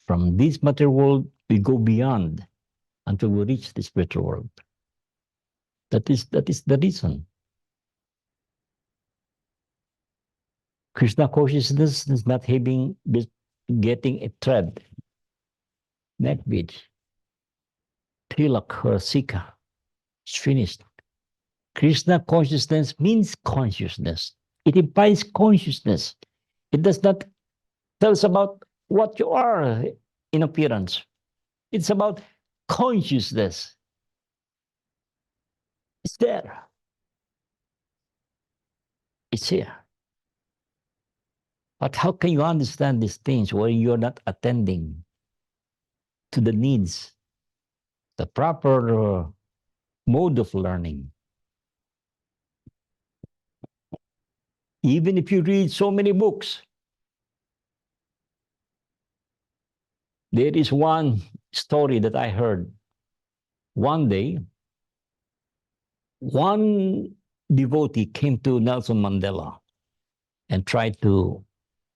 From this material world, we go beyond until we reach the spiritual world. That is the reason. Krishna consciousness is not getting a thread, neck bead, tilak or sika. It's finished. Krishna consciousness means consciousness. It implies consciousness. It does not tell us about what you are in appearance. It's about consciousness. It's there. It's here. But how can you understand these things when you're not attending to the needs, the proper mode of learning? Even if you read so many books, there is one story that I heard. One day, one devotee came to Nelson Mandela and tried to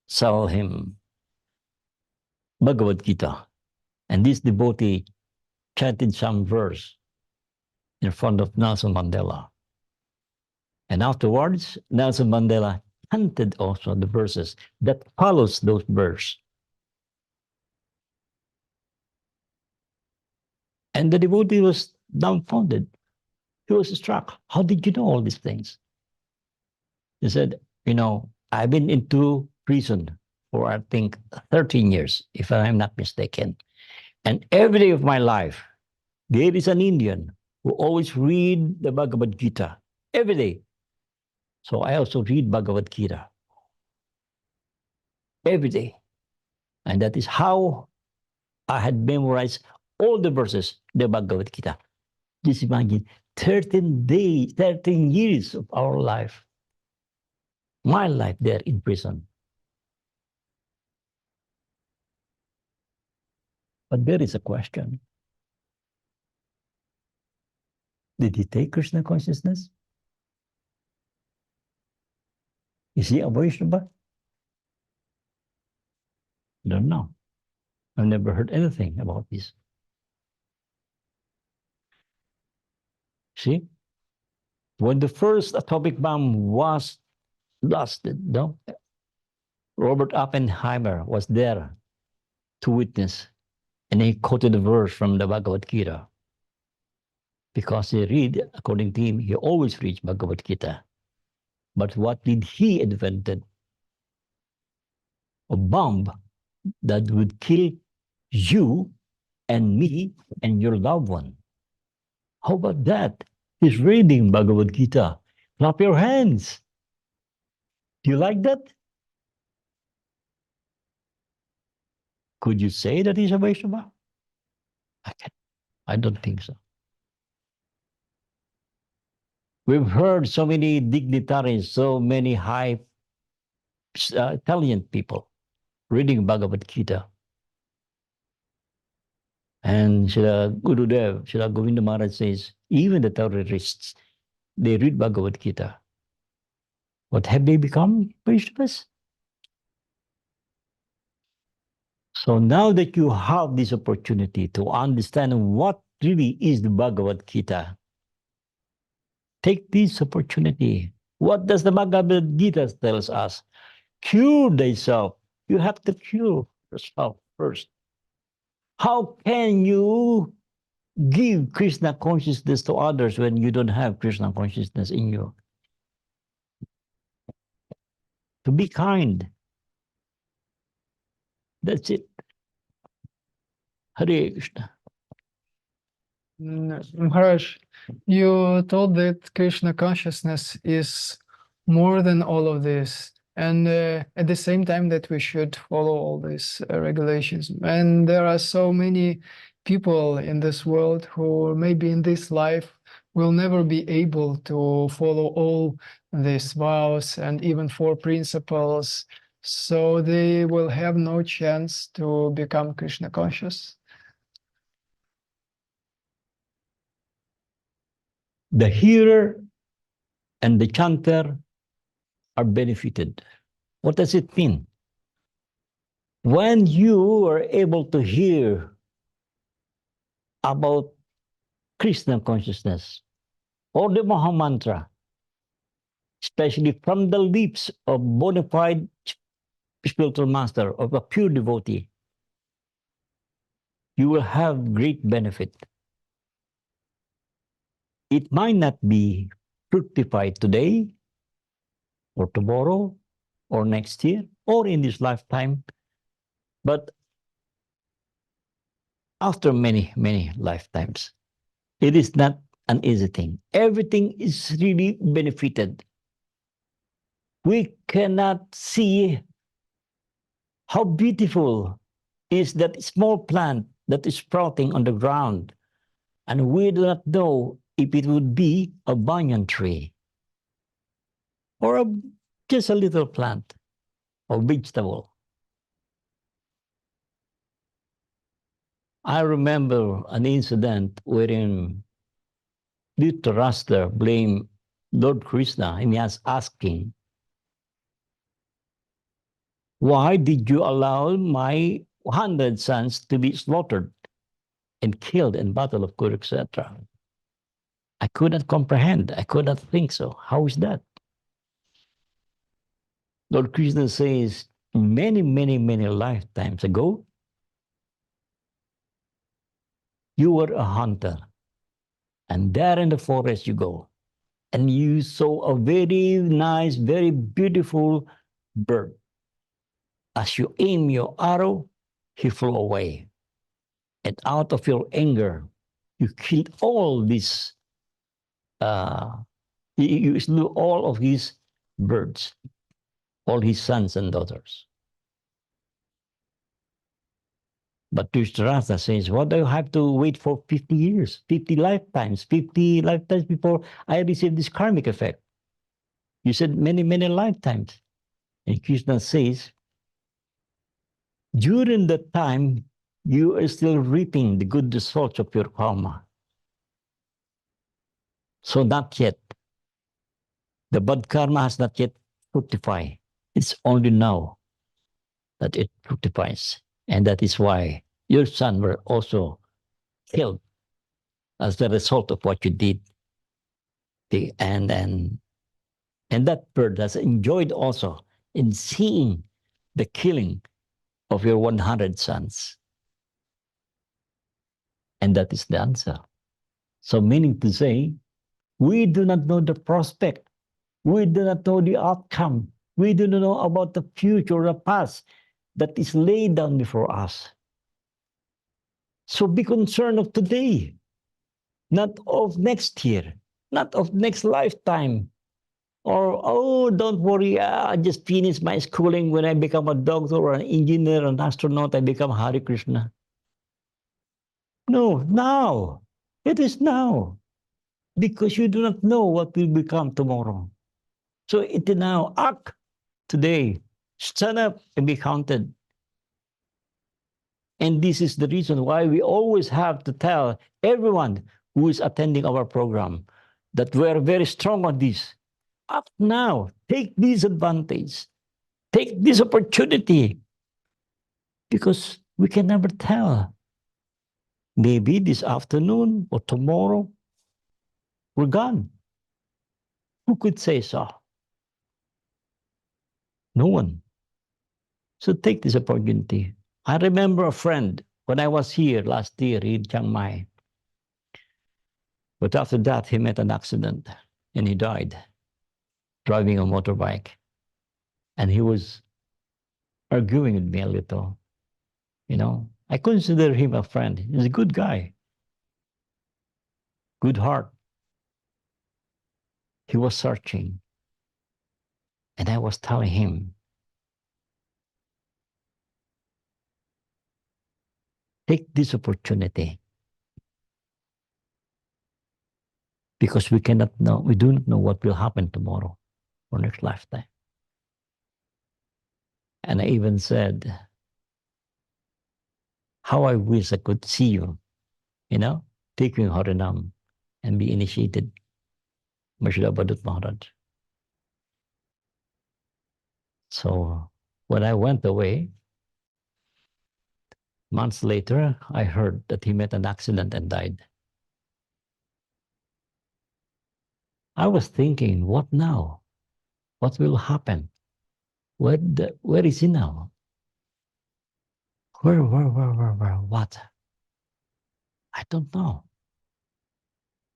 sell him Bhagavad Gita. And this devotee chanted some verse in front of Nelson Mandela. And afterwards, Nelson Mandela chanted also the verses that follows those verses. And the devotee was dumbfounded. He was struck. How did you know all these things? He said, I've been into prison for, I think, 13 years, if I'm not mistaken. And every day of my life, there is an Indian who always read the Bhagavad Gita every day. So I also read Bhagavad Gita every day. And that is how I had memorized all the verses, the Bhagavad Gita. Just imagine, 13 days, 13 years of our life. My life there in prison. But there is a question. Did he take Krishna consciousness? Is he a Vaishnava? I don't know. I've never heard anything about this. See? When the first atomic bomb was blasted, Robert Oppenheimer was there to witness. And he quoted a verse from the Bhagavad Gita. Because he read, according to him, he always reads Bhagavad Gita. But what did he invented? A bomb that would kill you and me and your loved one. How about that? He's reading Bhagavad Gita. Clap your hands. Do you like that? Could you say that he's a Vaishnava? I don't think so. We've heard so many dignitaries, so many high, intelligent people reading Bhagavad Gita. And Srila Gurudev, Srila Govinda Maharaj says, even the terrorists, they read Bhagavad Gita. What have they become? Vaishnavas? So now that you have this opportunity to understand what really is the Bhagavad Gita, take this opportunity. What does the Bhagavad Gita tells us? Cure thyself. You have to cure yourself first. How can you give Krishna consciousness to others when you don't have Krishna consciousness in you? To be kind. That's it. Hare Krishna. Maharaj, you told that Krishna consciousness is more than all of this, and at the same time that we should follow all these regulations. And there are so many people in this world who maybe in this life will never be able to follow all these vows and even 4 principles, so they will have no chance to become Krishna conscious. The hearer and the chanter are benefited. What does it mean? When you are able to hear about Krishna consciousness or the Mahamantra, especially from the lips of bona fide spiritual master, of a pure devotee, you will have great benefit. It might not be fructified today or tomorrow or next year or in this lifetime, but after many, many lifetimes. It is not an easy thing. Everything is really benefited. We cannot see how beautiful is that small plant that is sprouting on the ground, and we do not know if it would be a banyan tree or just a little plant or vegetable. I remember an incident wherein Dhritarashtra blamed Lord Krishna, and he was asking, why did you allow my 100 sons to be slaughtered and killed in battle of Kurukshetra? I could not comprehend. I could not think so. How is that? Lord Krishna says, many, many, many lifetimes ago, you were a hunter. And there in the forest you go. And you saw a very nice, very beautiful bird. As you aim your arrow, he flew away. And out of your anger, you killed all these, you slew all of his birds, all his sons and daughters. But Dhritarashtra says, what do you have to wait for 50 years, 50 lifetimes before I receive this karmic effect? You said many, many lifetimes. And Krishna says, during that time, you are still reaping the good results of your karma. So not yet. The bad karma has not yet fructified. It's only now that it fructifies. And that is why your son were also killed as the result of what you did. And that bird has enjoyed also in seeing the killing of your 100 sons? And that is the answer. So meaning to say, we do not know the prospect. We do not know the outcome. We do not know about the future, the past that is laid down before us. So be concerned of today, not of next year, not of next lifetime. Or, oh, don't worry, I just finished my schooling. When I become a doctor or an engineer, an astronaut, I become Hare Krishna. No, now. It is now. Because you do not know what will become tomorrow. So it is now. Act today. Stand up and be counted. And this is the reason why we always have to tell everyone who is attending our program that we are very strong on this. Act now. Take this advantage. Take this opportunity. Because we can never tell. Maybe this afternoon or tomorrow, we're gone. Who could say so? No one. So take this opportunity. I remember a friend when I was here last year in Chiang Mai. But after that, he met an accident and he died driving a motorbike. And he was arguing with me a little. You know, I consider him a friend. He's a good guy, good heart. He was searching. And I was telling him, take this opportunity. Because we cannot know, we do not know what will happen tomorrow or next lifetime. And I even said, how I wish I could see you, taking Harinam and be initiated by Srila Avadhut Maharaj. So when I went away, months later, I heard that he met an accident and died. I was thinking, what now? What will happen? Where is he now? Where, what? I don't know.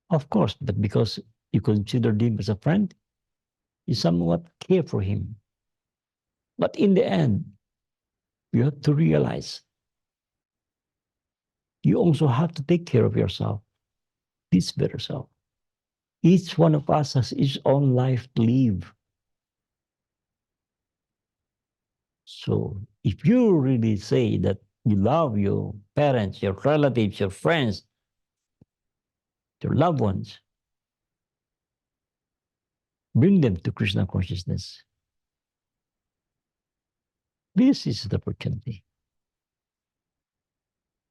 Of course, but because you consider him as a friend, you somewhat care for him. But in the end, you have to realize you also have to take care of yourself, this better self. Each one of us has his own life to live. So if you really say that you love your parents, your relatives, your friends, your loved ones, bring them to Krishna consciousness. This is the opportunity.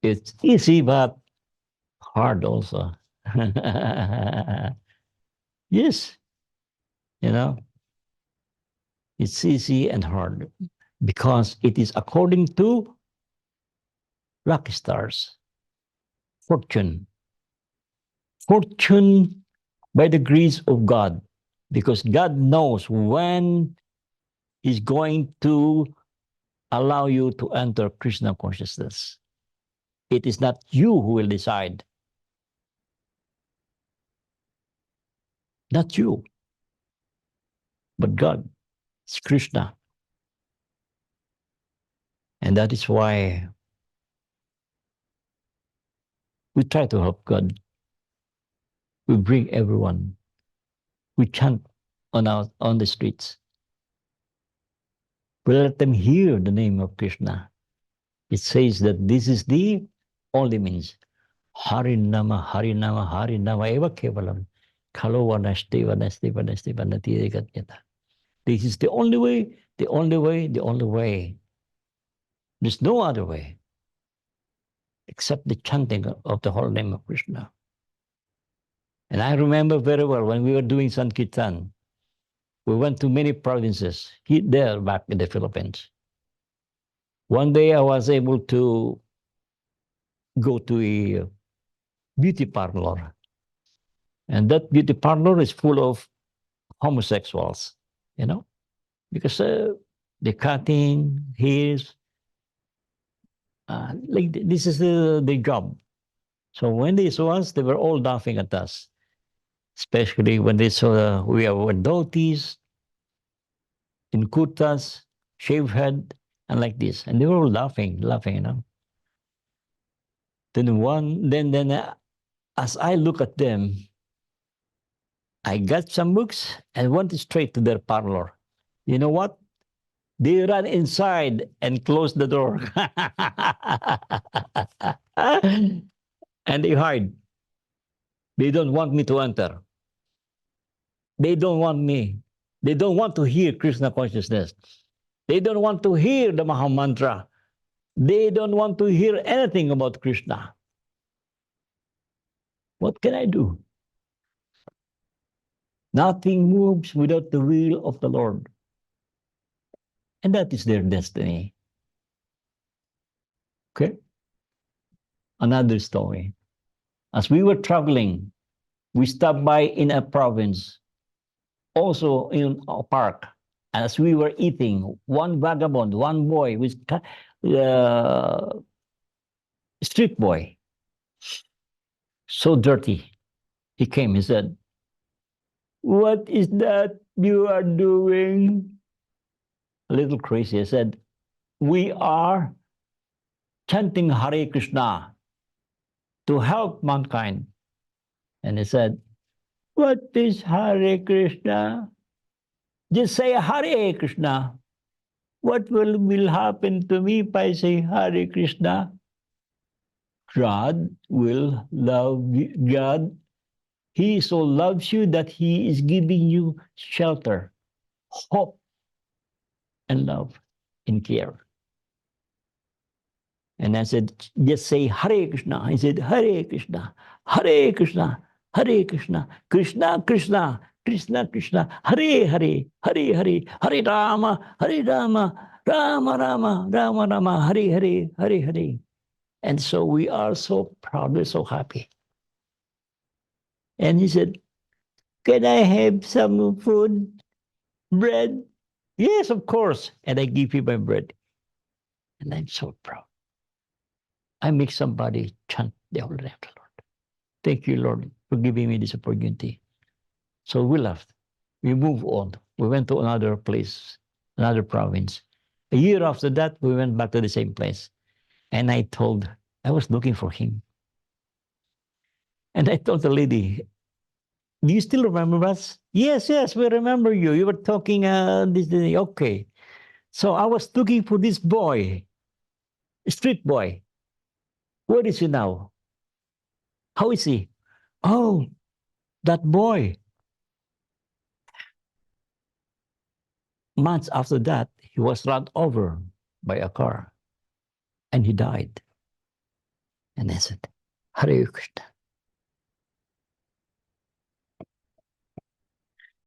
It's easy, but hard also. Yes, it's easy and hard because it is according to lucky stars, fortune. Fortune by the grace of God, because God knows when He's going to allow you to enter Krishna consciousness. It is not you who will decide. Not you, but God. It's Krishna. And that is why we try to help God. We bring everyone. We chant on the streets. We let them hear the name of Krishna. It says that this is the only means. Harinama, Harinama, Harinama eva kevalam. Khalo vanasti, vanasti, vanasti, vanati egatyata. This is the only way, the only way, the only way. There's no other way except the chanting of the whole name of Krishna. And I remember very well when we were doing sankirtana, we went to many provinces there back in the Philippines. One day I was able to go to a beauty parlor. And that beauty parlor is full of homosexuals, because they're cutting hairs, This is the job. So when they saw us, they were all laughing at us, especially when they saw we are devotees in kurtas, shaved head, and like this, and they were all laughing, you know. Then as I look at them, I got some books and went straight to their parlor. You know what? They ran inside and closed the door. And they hide. They don't want me to enter. They don't want me. They don't want to hear Krishna consciousness. They don't want to hear the Mahamantra. They don't want to hear anything about Krishna. What can I do? Nothing moves without the will of the Lord. And that is their destiny. Okay? Another story. As we were traveling, we stopped by in a province, also in a park. And as we were eating, one vagabond, one boy, with street boy, so dirty. He came, he said, "What is that you are doing?" A little crazy. I said, "We are chanting Hare Krishna to help mankind." And he said, "What is Hare Krishna? Just say Hare Krishna. What will happen to me if I say Hare Krishna? God will love you. God, He so loves you that He is giving you shelter, hope, and love and care." And I said, "Just say Hare Krishna." He said, "Hare Krishna, Hare Krishna, Hare Krishna, Krishna Krishna, Krishna Krishna, Hare Hare, Hare Hare, Hare Rama, Hare Rama, Rama Rama, Rama Rama, Hare Hare, Hare Hare." And so we are so proud, we're so happy. And he said, "Can I have some food, bread?" "Yes, of course." And I give him my bread. And I'm so proud. I make somebody chant the Holy Name of the Lord. Thank you, Lord, for giving me this opportunity. So we left. We moved on. We went to another place, another province. A year after that, we went back to the same place. And I was looking for him. And I told the lady, "Do you still remember us?" "Yes, yes, we remember you. You were talking this. Okay." So I was looking for this boy, street boy. Where is he now? How is he? "Oh, that boy." Months after that, he was run over by a car and he died. And I said, "Hare Krishna."